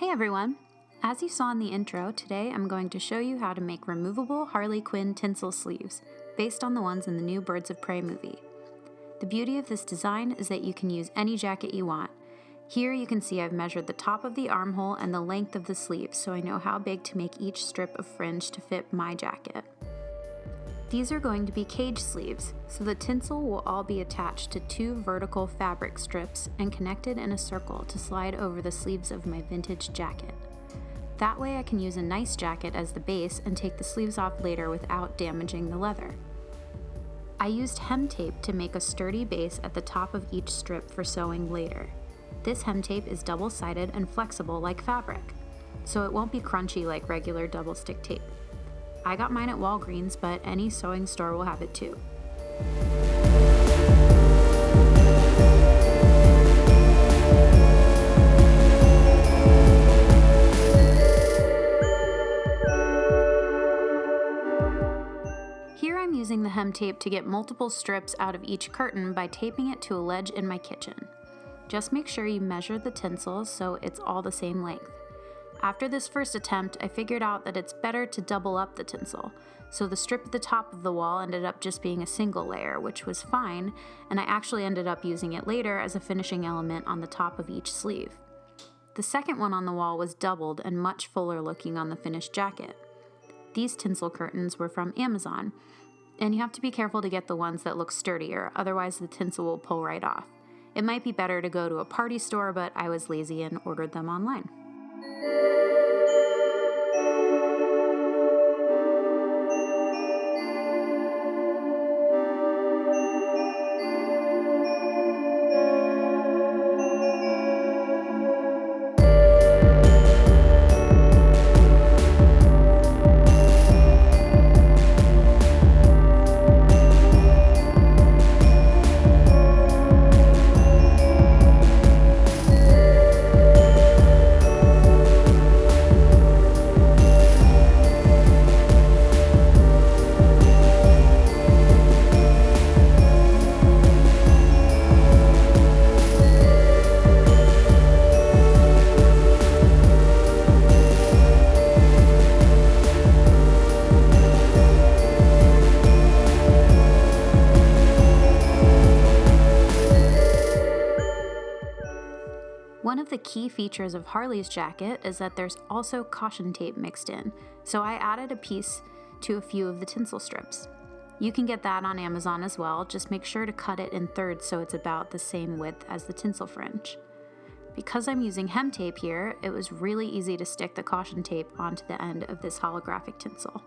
Hey everyone! As you saw in the intro, today I'm going to show you how to make removable Harley Quinn tinsel sleeves, based on the ones in the new Birds of Prey movie. The beauty of this design is that you can use any jacket you want. Here you can see I've measured the top of the armhole and the length of the sleeve, so I know how big to make each strip of fringe to fit my jacket. These are going to be cage sleeves, so the tinsel will all be attached to 2 vertical fabric strips and connected in a circle to slide over the sleeves of my vintage jacket. That way I can use a nice jacket as the base and take the sleeves off later without damaging the leather. I used hem tape to make a sturdy base at the top of each strip for sewing later. This hem tape is double-sided and flexible like fabric, so it won't be crunchy like regular double-stick tape. I got mine at Walgreens, but any sewing store will have it too. Here I'm using the hem tape to get multiple strips out of each curtain by taping it to a ledge in my kitchen. Just make sure you measure the tinsel so it's all the same length. After this first attempt, I figured out that it's better to double up the tinsel, so the strip at the top of the wall ended up just being a single layer, which was fine, and I actually ended up using it later as a finishing element on the top of each sleeve. The second one on the wall was doubled and much fuller looking on the finished jacket. These tinsel curtains were from Amazon, and you have to be careful to get the ones that look sturdier, otherwise the tinsel will pull right off. It might be better to go to a party store, but I was lazy and ordered them online. One of the key features of Harley's jacket is that there's also caution tape mixed in, so I added a piece to a few of the tinsel strips. You can get that on Amazon as well, just make sure to cut it in thirds so it's about the same width as the tinsel fringe. Because I'm using hem tape here, it was really easy to stick the caution tape onto the end of this holographic tinsel.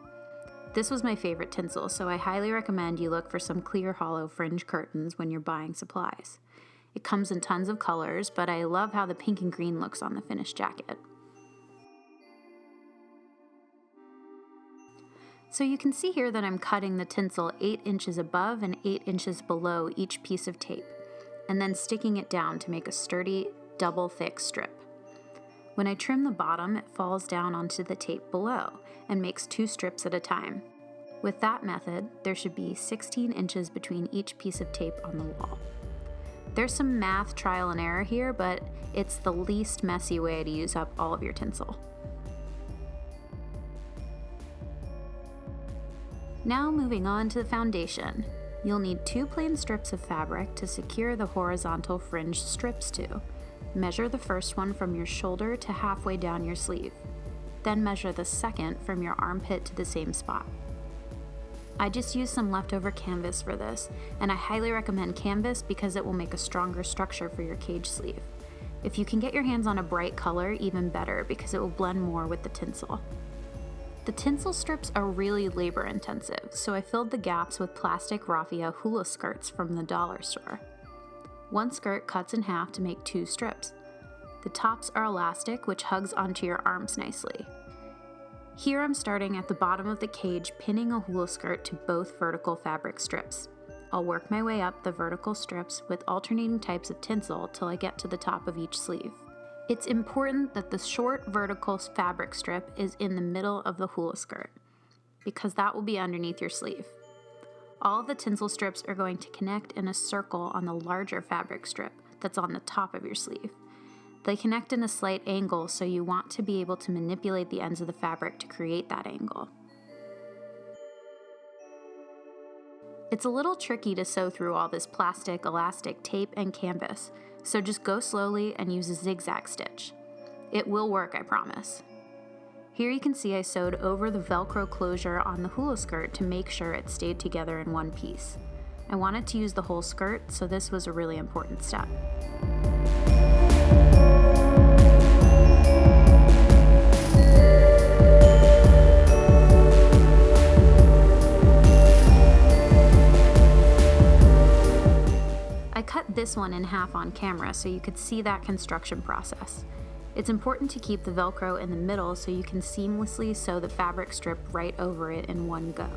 This was my favorite tinsel, so I highly recommend you look for some clear hollow fringe curtains when you're buying supplies. It comes in tons of colors, but I love how the pink and green looks on the finished jacket. So you can see here that I'm cutting the tinsel 8 inches above and 8 inches below each piece of tape, and then sticking it down to make a sturdy, double thick strip. When I trim the bottom, it falls down onto the tape below and makes 2 strips at a time. With that method, there should be 16 inches between each piece of tape on the wall. There's some math trial and error here, but it's the least messy way to use up all of your tinsel. Now moving on to the foundation. You'll need 2 plain strips of fabric to secure the horizontal fringe strips to. Measure the first one from your shoulder to halfway down your sleeve. Then measure the second from your armpit to the same spot. I just used some leftover canvas for this, and I highly recommend canvas because it will make a stronger structure for your cage sleeve. If you can get your hands on a bright color, even better because it will blend more with the tinsel. The tinsel strips are really labor intensive, so I filled the gaps with plastic raffia hula skirts from the dollar store. One skirt cuts in half to make 2 strips. The tops are elastic, which hugs onto your arms nicely. Here I'm starting at the bottom of the cage, pinning a hula skirt to both vertical fabric strips. I'll work my way up the vertical strips with alternating types of tinsel till I get to the top of each sleeve. It's important that the short vertical fabric strip is in the middle of the hula skirt, because that will be underneath your sleeve. All of the tinsel strips are going to connect in a circle on the larger fabric strip that's on the top of your sleeve. They connect in a slight angle, so you want to be able to manipulate the ends of the fabric to create that angle. It's a little tricky to sew through all this plastic, elastic, tape, and canvas, so just go slowly and use a zigzag stitch. It will work, I promise. Here you can see I sewed over the Velcro closure on the hula skirt to make sure it stayed together in one piece. I wanted to use the whole skirt, so this was a really important step. I cut this one in half on camera so you could see that construction process. It's important to keep the Velcro in the middle so you can seamlessly sew the fabric strip right over it in one go.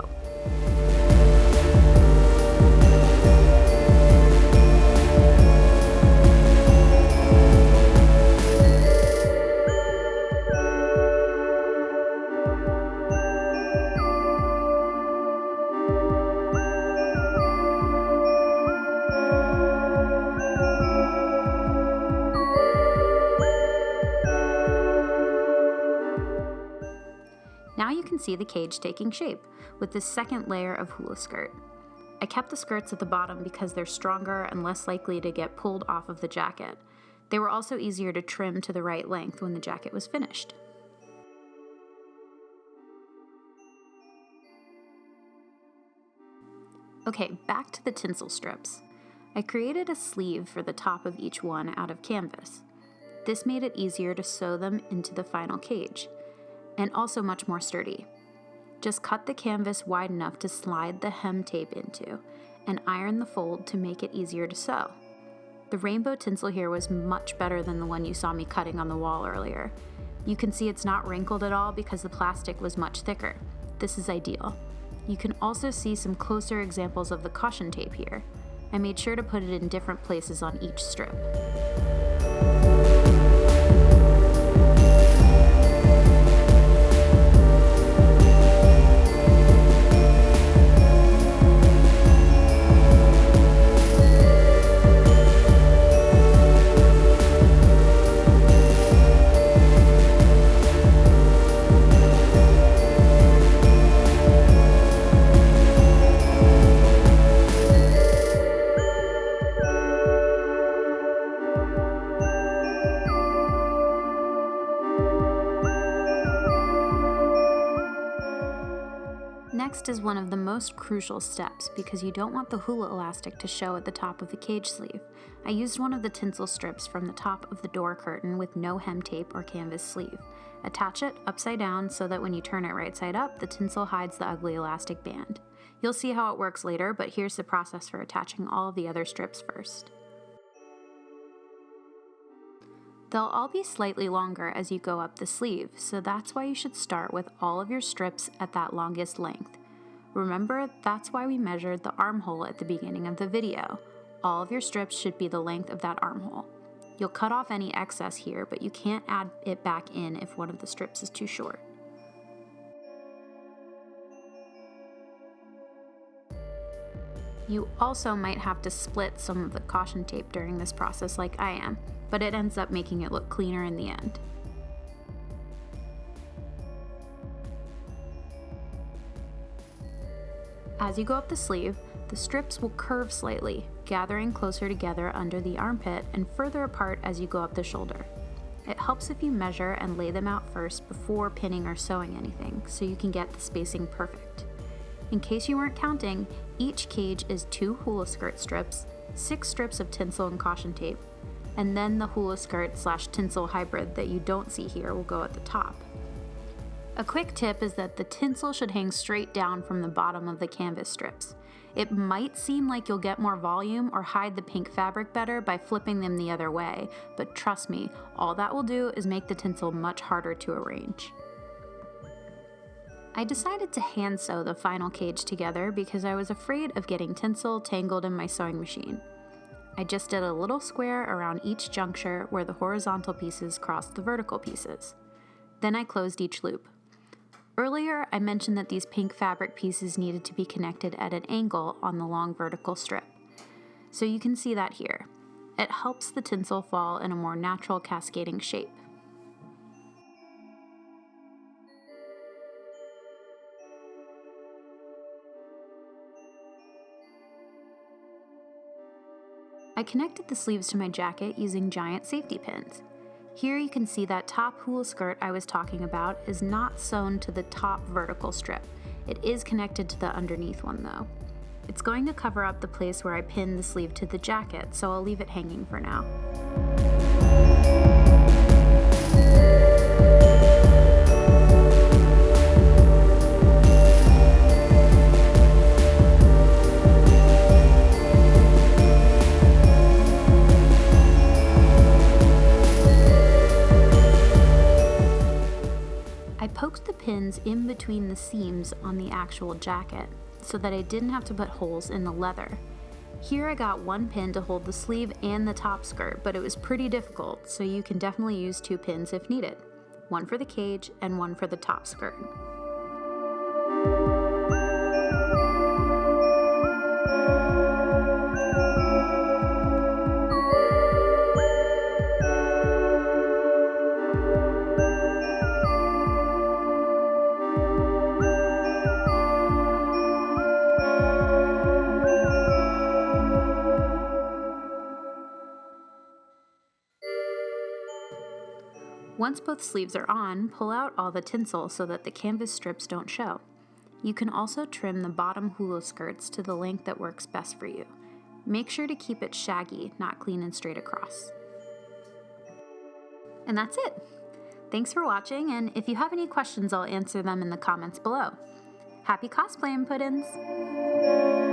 Now you can see the cage taking shape, with this second layer of hula skirt. I kept the skirts at the bottom because they're stronger and less likely to get pulled off of the jacket. They were also easier to trim to the right length when the jacket was finished. Okay, back to the tinsel strips. I created a sleeve for the top of each one out of canvas. This made it easier to sew them into the final cage, and also much more sturdy. Just cut the canvas wide enough to slide the hem tape into, and iron the fold to make it easier to sew. The rainbow tinsel here was much better than the one you saw me cutting on the wall earlier. You can see it's not wrinkled at all because the plastic was much thicker. This is ideal. You can also see some closer examples of the caution tape here. I made sure to put it in different places on each strip. Next is one of the most crucial steps because you don't want the hula elastic to show at the top of the cage sleeve. I used one of the tinsel strips from the top of the door curtain with no hem tape or canvas sleeve. Attach it upside down so that when you turn it right side up, the tinsel hides the ugly elastic band. You'll see how it works later, but here's the process for attaching all of the other strips first. They'll all be slightly longer as you go up the sleeve, so that's why you should start with all of your strips at that longest length. Remember, that's why we measured the armhole at the beginning of the video. All of your strips should be the length of that armhole. You'll cut off any excess here, but you can't add it back in if one of the strips is too short. You also might have to split some of the caution tape during this process like I am, but it ends up making it look cleaner in the end. As you go up the sleeve, the strips will curve slightly, gathering closer together under the armpit and further apart as you go up the shoulder. It helps if you measure and lay them out first before pinning or sewing anything, so you can get the spacing perfect. In case you weren't counting, each cage is 2 hula skirt strips, 6 strips of tinsel and caution tape, and then the hula skirt / tinsel hybrid that you don't see here will go at the top. A quick tip is that the tinsel should hang straight down from the bottom of the canvas strips. It might seem like you'll get more volume or hide the pink fabric better by flipping them the other way, but trust me, all that will do is make the tinsel much harder to arrange. I decided to hand sew the final cage together because I was afraid of getting tinsel tangled in my sewing machine. I just did a little square around each juncture where the horizontal pieces crossed the vertical pieces. Then I closed each loop. Earlier, I mentioned that these pink fabric pieces needed to be connected at an angle on the long vertical strip. So you can see that here. It helps the tinsel fall in a more natural cascading shape. I connected the sleeves to my jacket using giant safety pins. Here you can see that top hula skirt I was talking about is not sewn to the top vertical strip. It is connected to the underneath one though. It's going to cover up the place where I pinned the sleeve to the jacket, so I'll leave it hanging for now. I poked the pins in between the seams on the actual jacket so that I didn't have to put holes in the leather. Here I got one pin to hold the sleeve and the top skirt, but it was pretty difficult, so you can definitely use 2 pins if needed. One for the cage and one for the top skirt. Once both sleeves are on, pull out all the tinsel so that the canvas strips don't show. You can also trim the bottom hula skirts to the length that works best for you. Make sure to keep it shaggy, not clean and straight across. And that's it! Thanks for watching, and if you have any questions, I'll answer them in the comments below. Happy cosplaying, Puddins!